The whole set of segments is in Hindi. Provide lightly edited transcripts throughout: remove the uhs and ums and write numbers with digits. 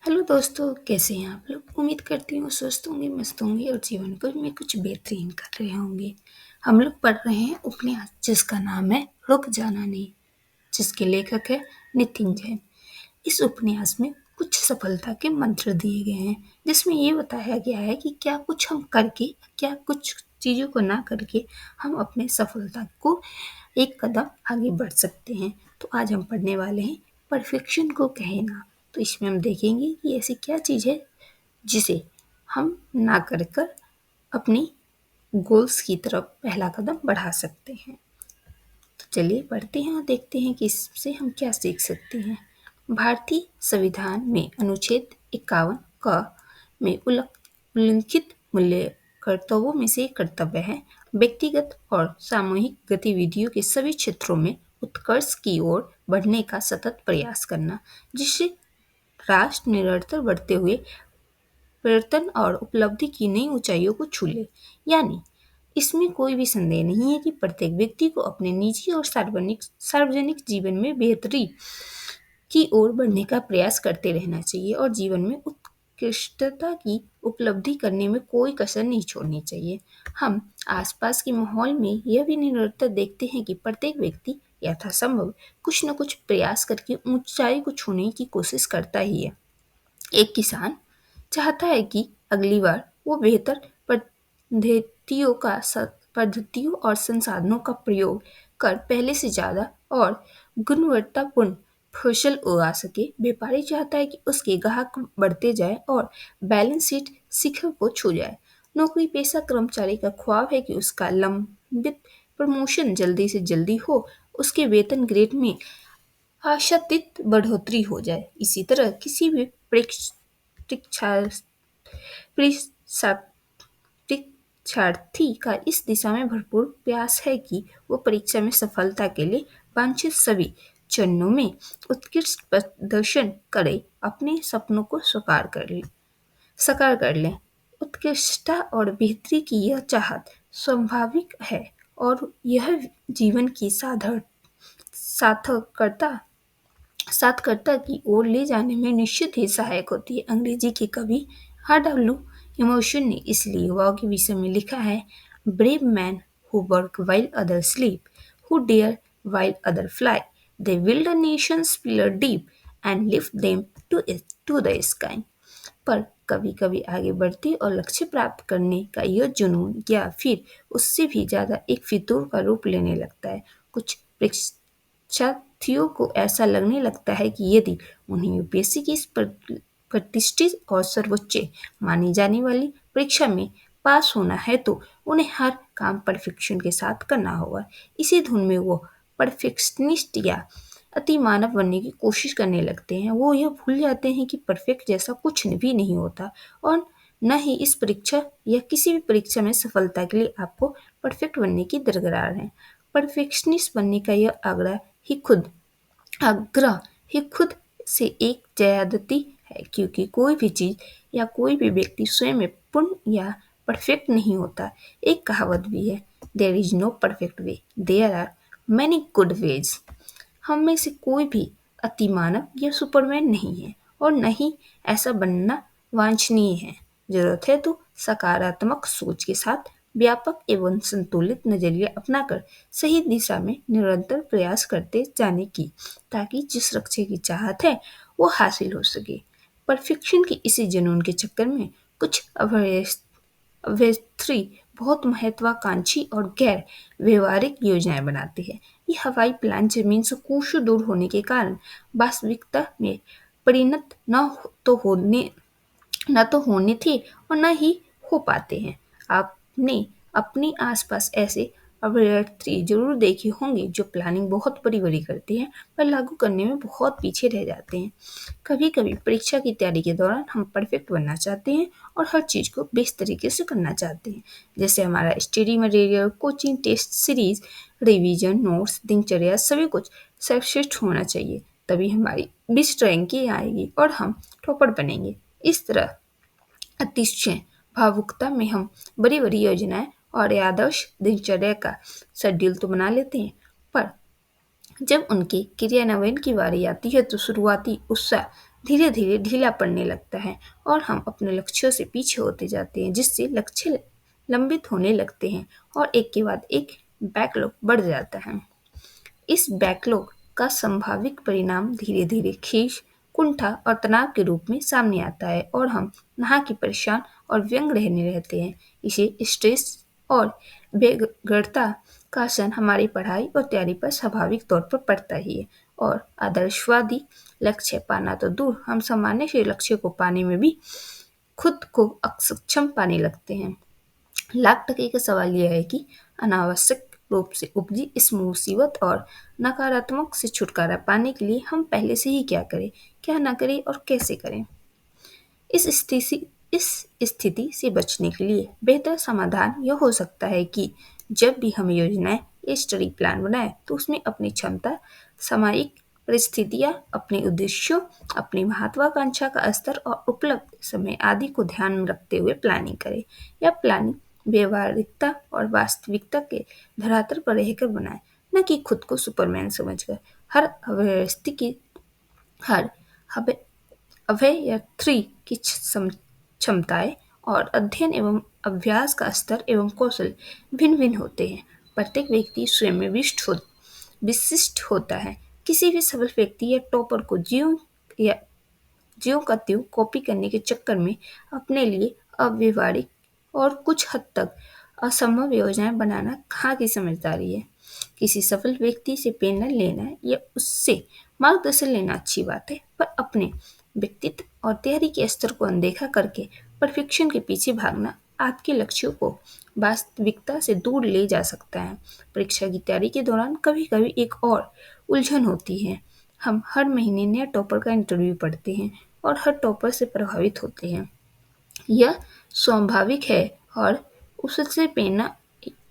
हेलो दोस्तों, कैसे हैं आप लोग। उम्मीद करती हूँ स्वस्थ होंगे, मस्त होंगे और जीवन को में कुछ बेहतरीन कर रहे होंगे। हम लोग पढ़ रहे हैं उपन्यास जिसका नाम है रुक जाना नहीं, जिसके लेखक है नितिन जैन। इस उपन्यास में कुछ सफलता के मंत्र दिए गए हैं, जिसमें ये बताया गया है कि क्या कुछ हम करके, क्या कुछ चीज़ों को ना करके हम अपने सफलता को एक कदम आगे बढ़ सकते हैं। तो आज हम पढ़ने वाले हैं परफेक्शन को कहे ना। तो इसमें हम देखेंगे कि ऐसी क्या चीज़ है जिसे हम ना कर कर अपनी गोल्स की तरफ पहला कदम बढ़ा सकते हैं। तो चलिए पढ़ते हैं और देखते हैं कि इससे हम क्या सीख सकते हैं। भारतीय संविधान में अनुच्छेद 51 क में उल्लिखित मूल्य कर्तव्यों में से एक कर्तव्य है व्यक्तिगत और सामूहिक गतिविधियों के सभी क्षेत्रों में उत्कर्ष की ओर बढ़ने का सतत प्रयास करना, जिससे राष्ट्र निरंतर बढ़ते हुए प्रयत्न और उपलब्धि की नई ऊंचाइयों को छू ले। यानी इसमें कोई भी संदेह नहीं है कि प्रत्येक व्यक्ति को अपने निजी और सार्वजनिक जीवन में बेहतरी की ओर बढ़ने का प्रयास करते रहना चाहिए और जीवन में उत्कृष्टता की उपलब्धि करने में कोई कसर नहीं छोड़नी चाहिए। हम आसपास के माहौल में यह भी निरंतर देखते हैं कि प्रत्येक व्यक्ति यथासंभव कुछ न कुछ प्रयास करके ऊंचाई को छूने की कोशिश करता ही है। एक किसान चाहता है कि अगली बार वो बेहतर पद्धतियों और संसाधनों का प्रयोग कर पहले से ज़्यादा और गुणवत्तापूर्ण फसल उगा सके। व्यापारी चाहता है कि उसके ग्राहक बढ़ते जाए और बैलेंस शीट शिखर को छू जाए। नौकरी पेशा कर्मचारी का ख्वाब है कि उसका लंबित प्रमोशन जल्दी से जल्दी हो, उसके वेतन ग्रेड में आशातीत बढ़ोतरी हो जाए। इसी तरह किसी भी परीक्षार्थी का इस दिशा में भरपूर प्रयास है कि वो परीक्षा में सफलता के लिए वांछित सभी चरणों में उत्कृष्ट प्रदर्शन करे, अपने सपनों को साकार कर लें। उत्कृष्टता और बेहतरी की यह चाहत स्वाभाविक है और यह जीवन की सार्थकता साथकर्ता की ओर ले जाने में निश्चित ही सहायक होती है। अंग्रेजी के कवि R.W. इमोशन ने इसलिए वॉ के विषय में लिखा है, brave man who work while others sleep, who dare while others fly, they build a nation's pillar deep and lift them to the sky। पर कभी कभी आगे बढ़ते और लक्ष्य प्राप्त करने का यह जुनून या फिर उससे भी ज़्यादा एक फितूर का रूप लेने लगता है। कुछ परीक्षार्थियों को ऐसा लगने लगता है कि यदि उन्हें यूपीएससी की इस प्रतिष्ठित और सर्वोच्च मानी जाने वाली परीक्षा में पास होना है तो उन्हें हर काम परफेक्शन के साथ करना होगा। इसी धुन में वो परफेक्शनिस्ट या अति मानव बनने की कोशिश करने लगते हैं। वो यह भूल जाते हैं कि परफेक्ट जैसा कुछ भी नहीं होता और न ही इस परीक्षा या किसी भी परीक्षा में सफलता के लिए आपको परफेक्ट बनने की दरकार है। परफेक्शनिस्ट बनने का यह आग्रह ही खुद से एक ज्यादती है, क्योंकि कोई भी चीज़ या कोई भी व्यक्ति स्वयं में पूर्ण या परफेक्ट नहीं होता। एक कहावत भी है, there is no perfect way, there are many good ways. हम में से कोई भी अतिमानव या सुपरमैन नहीं है और न ही ऐसा बनना वांछनीय है। जरूरत है तो सकारात्मक सोच के साथ व्यापक एवं संतुलित नजरिया अपनाकर सही दिशा में निरंतर प्रयास करते जाने की, ताकि जिस लक्ष्य की चाहत है वो हासिल हो सके। परफेक्शन के इसी जुनून के चक्कर में कुछ अभ्यर्थी बहुत महत्वाकांक्षी और गैर व्यवहारिक योजनाएं बनाते हैं। ये हवाई प्लान जमीन से कोसों दूर होने के कारण वास्तविकता में परिणत न तो होने थे और न ही हो पाते हैं। आपने अपने आसपास ऐसे अभ्यर्थी जरूर देखे होंगे जो प्लानिंग बहुत बड़ी बड़ी करते हैं पर लागू करने में बहुत पीछे रह जाते हैं। कभी कभी परीक्षा की तैयारी के दौरान हम परफेक्ट बनना चाहते हैं और हर चीज़ को बेस्ट तरीके से करना चाहते हैं, जैसे हमारा study material, coaching, test series, revision, notes, दिनचर्या, सभी कुछ सर्वश्रेष्ठ होना चाहिए। तभी हमारी बेस्ट रैंकिंग आएगी और हम टॉपर बनेंगे। इस तरह अतिशय भावुकता में हम बड़ी बड़ी योजनाएं और आदर्श दिनचर्या का शेड्यूल तो बना लेते हैं, पर जब उनके क्रियान्वयन की बारी आती है तो शुरुआती उत्साह धीरे धीरे ढीला पड़ने लगता है और हम अपने लक्ष्यों से पीछे होते जाते हैं, जिससे लक्ष्य लंबित होने लगते हैं और एक के बाद एक बैकलॉग बढ़ जाता है। इस बैकलॉग का संभावित परिणाम धीरे धीरे खींच, कुंठा और तनाव के रूप में सामने आता है और हम नहा के परेशान और व्यंग रहने रहते हैं। इसे स्ट्रेस और बेगरता का असर हमारी पढ़ाई और तैयारी पर स्वाभाविक तौर पर पड़ता ही है और आदर्शवादी लक्ष्य पाना तो दूर, हम सामान्य से लक्ष्य को पाने में भी खुद को अक्षम पाने लगते हैं। लाख टके का सवाल यह है कि अनावश्यक रूप से उपजी इस मुसीबत और नकारात्मक से छुटकारा पाने के लिए हम पहले से ही क्या करें, क्या ना करें और कैसे करें। इस स्थिति से बचने के लिए बेहतर समाधान यह हो सकता है कि जब भी हम योजनाएं या स्टडी प्लान बनाएं तो उसमें अपनी क्षमता, सामयिक परिस्थितियां, अपने उद्देश्यों, अपनी महत्वाकांक्षा का स्तर और उपलब्ध समय आदि को ध्यान में रखते हुए प्लानिंग करें। यह प्लानिंग व्यवहारिकता और वास्तविकता के धरातल पर रहकर बनाएं, न कि खुद को सुपरमैन समझकर। हर अव्यवस्था की हर अभ्यर्थी की क्षमताएं और अध्ययन एवं अभ्यास का स्तर एवं कौशल भिन्न भिन्न होते हैं। प्रत्येक व्यक्ति स्वयं में विशिष्ट होता है। किसी भी सफल व्यक्ति या टॉपर को या ज्यों का त्यों कॉपी करने के चक्कर में अपने लिए अव्यवहारिक और कुछ हद तक असंभव योजनाएं बनाना कहाँ की समझदारी है। किसी सफल व्यक्ति से प्रेरणा लेना या उससे मार्गदर्शन लेना अच्छी बात है, पर अपने व्यक्तित्व और तैयारी के स्तर को अनदेखा करके परफेक्शन के पीछे भागना आपके लक्ष्यों को वास्तविकता से दूर ले जा सकता है। परीक्षा की तैयारी के दौरान कभी कभी एक और उलझन होती है। हम हर महीने नया टॉपर का इंटरव्यू पढ़ते हैं और हर टॉपर से प्रभावित होते हैं। यह स्वाभाविक है और उससे प्रेरणा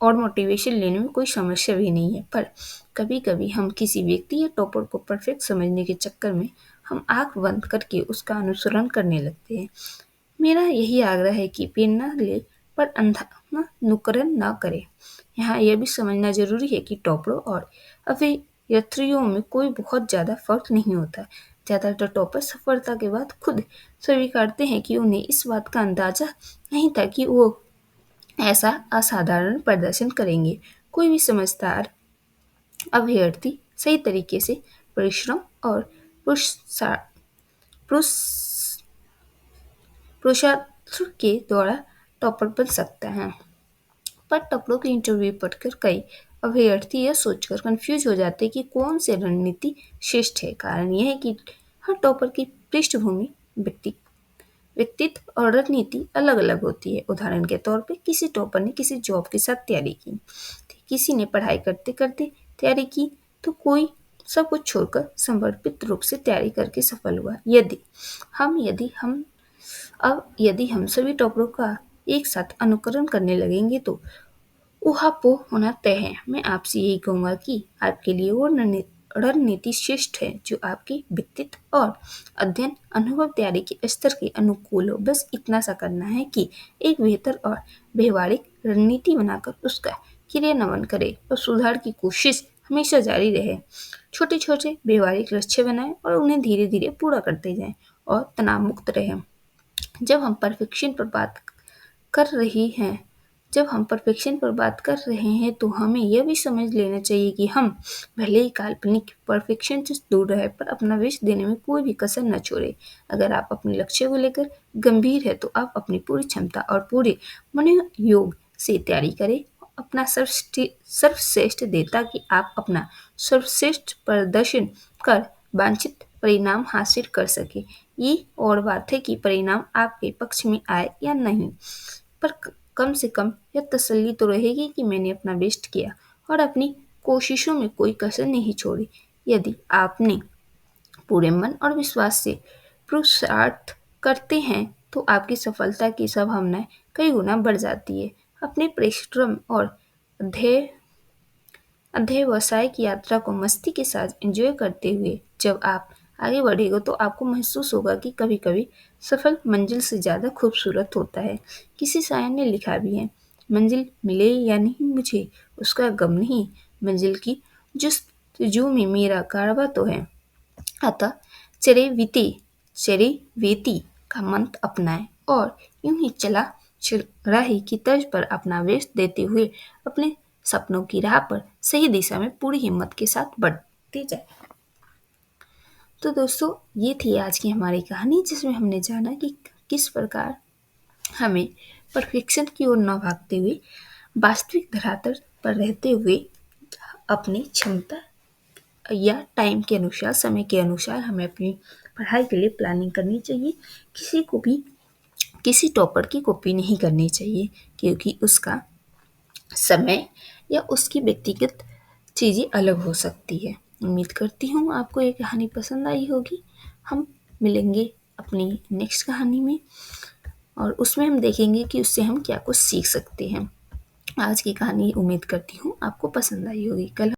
और मोटिवेशन लेने में कोई समस्या भी नहीं है, पर कभी कभी हम किसी व्यक्ति या टॉपर को परफेक्ट समझने के चक्कर में हम आंख बंद करके उसका अनुसरण करने लगते हैं। मेरा यही आग्रह है कि प्रेरणा ले, पर अंधा अनुकरण न करें। यहाँ यह भी समझना जरूरी है कि टॉपरों और अभियंत्रियों में कोई बहुत ज़्यादा फर्क नहीं होता। ज़्यादातर टॉपर सफलता के बाद खुद स्वीकारते हैं कि उन्हें इस बात का अंदाजा नहीं था कि वो ऐसा असाधारण प्रदर्शन करेंगे। कोई भी समझदार अभ्यर्थी सही तरीके से परिश्रम और पुरुषा- पुरुष- पुरुषार्थ के द्वारा टॉपर बन सकता है। पर टॉपरों की इंटरव्यू पढ़कर कई अभ्यर्थी यह सोचकर कंफ्यूज हो जाते हैं कि कौन सी रणनीति श्रेष्ठ है। कारण यह है कि हर टॉपर की पृष्ठभूमि, व्यक्तित्व और रणनीति अलग अलग होती है। उदाहरण के तौर पे किसी टॉपर ने किसी जॉब के साथ तैयारी की, किसी ने पढ़ाई करते करते तैयारी की, तो कोई सब कुछ छोड़कर समर्पित रूप से तैयारी करके सफल हुआ। यदि हम सभी टॉपरों का एक साथ अनुकरण करने लगेंगे तो ऊहापोह होना तय है। मैं आपसे यही कहूँगा कि आपके लिए वो रणनीति श्रेष्ठ है जो आपके व्यक्तित्व और अध्ययन अनुभव तैयारी के स्तर के अनुकूल हो। बस इतना सा करना है कि एक बेहतर और व्यवहारिक रणनीति बनाकर उसका क्रियान्वयन करें और सुधार की कोशिश हमेशा जारी रहे। छोटे छोटे व्यवहारिक लक्ष्य बनाएं और उन्हें धीरे धीरे पूरा करते जाएं और तनाव मुक्त रहें। जब हम परफेक्शन पर बात कर रही हैं जब हम परफेक्शन पर बात कर रहे हैं तो हमें यह भी समझ लेना चाहिए कि हम भले ही काल्पनिक परफेक्शन से दूर रहे, पर अपना बेस्ट देने में कोई भी कसर न छोड़े। अगर आप अपने लक्ष्य को लेकर गंभीर है तो आप अपनी पूरी क्षमता और पूरे मनोयोग से तैयारी करें। अपना सर्वश्रेष्ठ दें ताकि आप अपना सर्वश्रेष्ठ प्रदर्शन कर वांछित परिणाम हासिल कर सके। ये और बात है कि परिणाम आपके पक्ष में आए या नहीं, पर कम से कम यह तसल्ली तो रहेगी कि मैंने अपना बेस्ट किया और अपनी कोशिशों में कोई कसर नहीं छोड़ी। यदि आपने पूरे मन और विश्वास से पुरुषार्थ करते हैं तो आपकी सफलता की संभावनाएं कई गुना बढ़ जाती है। अपने परिश्रम और अध्यय अध्यवसाय की यात्रा को मस्ती के साथ एंजॉय करते हुए जब आप आगे बढ़ेगा तो आपको महसूस होगा कि कभी कभी सफल मंजिल से ज़्यादा खूबसूरत होता है। किसी शायर ने लिखा भी है, मंजिल मिले या नहीं मुझे उसका गम नहीं, मंजिल की जस्तजू में मेरा कारवा तो है। अतः चरे बीते चरिवेती का मंत्र अपनाएं और यूं ही चला राही की तर्ज पर अपना वेश देते हुए अपने सपनों की राह पर सही दिशा में पूरी हिम्मत के साथ बढ़ते जाए। तो दोस्तों, ये थी आज की हमारी कहानी, जिसमें हमने जाना कि किस प्रकार हमें परफेक्शन की ओर न भागते हुए वास्तविक धरातल पर रहते हुए अपनी क्षमता या टाइम के अनुसार, समय के अनुसार हमें अपनी पढ़ाई के लिए प्लानिंग करनी चाहिए। किसी को भी किसी टॉपर की कॉपी नहीं करनी चाहिए, क्योंकि उसका समय या उसकी व्यक्तिगत चीज़ें अलग हो सकती है। उम्मीद करती हूँ आपको ये कहानी पसंद आई होगी। हम मिलेंगे अपनी नेक्स्ट कहानी में, और उसमें हम देखेंगे कि उससे हम क्या कुछ सीख सकते हैं। आज की कहानी उम्मीद करती हूँ आपको पसंद आई होगी। कल